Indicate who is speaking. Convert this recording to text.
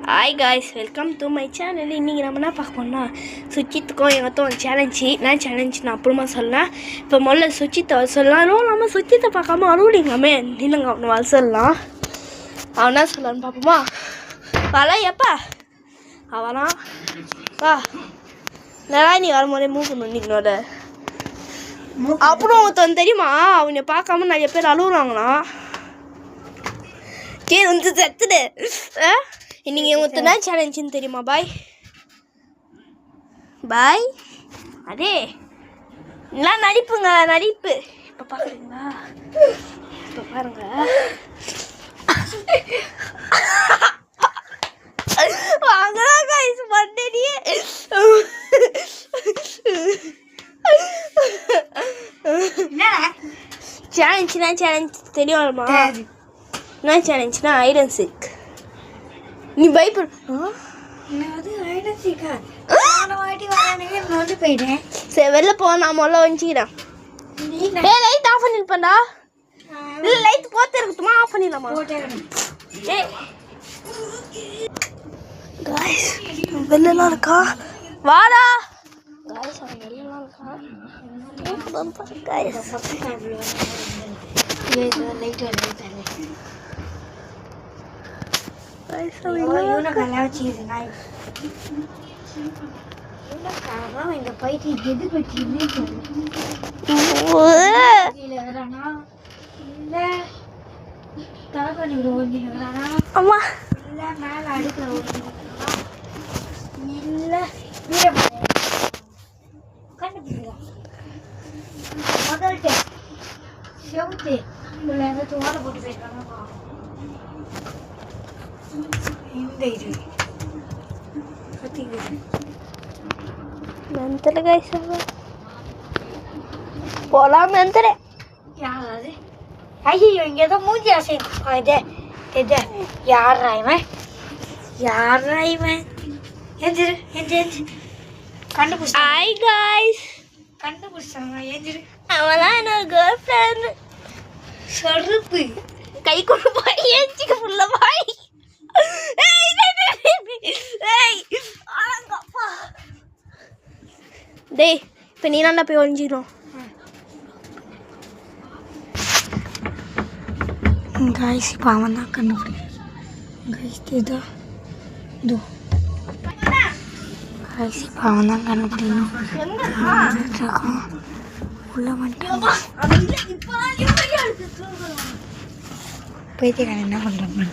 Speaker 1: Hi guys, welcome to my channel. இன்றைக்கி நம்ம என்ன பார்க்க போனால் சுச்சித்துக்கும் எங்கத்தும் ஒரு சேலஞ்சு. நான் சேலஞ்சு நான் அப்புறமா சொல்லலாம். இப்போ முதல்ல சுச்சித்தை வர சொல்லலாம். நம்ம சுச்சித்தை பார்க்காம அருளிங்களாமே நில்லுங்க, அவனை வர சொல்லலாம். அவன் என்ன சொல்லலான்னு பார்ப்போமா? வர எப்பா அவனா வா. நல்லா நீ வர முறையே மூக்கணும் நீங்களோட. அப்புறம் ஒருத்தன் தெரியுமா, அவனை பார்க்காம நிறைய பேர் அழுகுறாங்களாம். கீழே வந்து செத்துடு. இன்னைக்கு ஒருத்தனா சேலஞ்சுன்னு தெரியுமா? பாய் பாய். அதே எல்லாம் நடிப்புங்க, நடிப்பு. இப்போ பார்க்குறீங்களா? இப்போ பாருங்க. வாங்கடா கைஸ், மண்டடியே. சேலஞ்சுனா சேலஞ்ச் தெரியுமா? என்ன சேலஞ்சுனா ஐரன் சிக். நீ பயப்பட சரி, வெளில போ. நான் முதல்ல வச்சுக்கிறேன். லைட் ஆஃப் பண்ணிருப்பேன்டா. இல்லை, லைட் போத்தே இருக்குமா? ஆஃப் பண்ணிடலாமா? காய்ஸ் வெளிலலாம் இருக்கா? வாடா காய்ஸ், அவன் வெளிலலாம் இருக்கான். காய்ஸ் அம்மா மேல அடுக்கிற இல்ல கண்டுபிடிக்கலாம். முதல் செவுத்து தோலை போட்டு போயிருக்காங்க. இந்த இது மெந்தல கைஸ் போலாம். மெந்தல யாராவது ஐயோ இங்க ஏதோ மூஞ்சி ஆசை. இது யாரா இவன்? யாரா இவன்? எந்திரு எந்திரு. கண்டுபிடிச்சாங்க. ஹாய் கைஸ், கண்டுபிடிச்சாங்க. எந்திரு. அவதான் என்னோட கேர்ள் ஃப்ரெண்ட். சொருப்பு கை கொண்டு போய் ஏஞ்சிக்க புள்ள பாய். டேய், இப்போ நீ நல்லா போய் ஒழிஞ்சிடும். காய்ஸ் இப்போ அவன் தான் கண்டுபிடிக்கும். காய்ஸ் இதோ இதோ காய்ஸ் இப்போ அவன் தான் கண்டுபிடிக்கணும். உள்ள வந்துட்டான். பைத்தியக்காரன் என்ன பண்ணுறாங்க?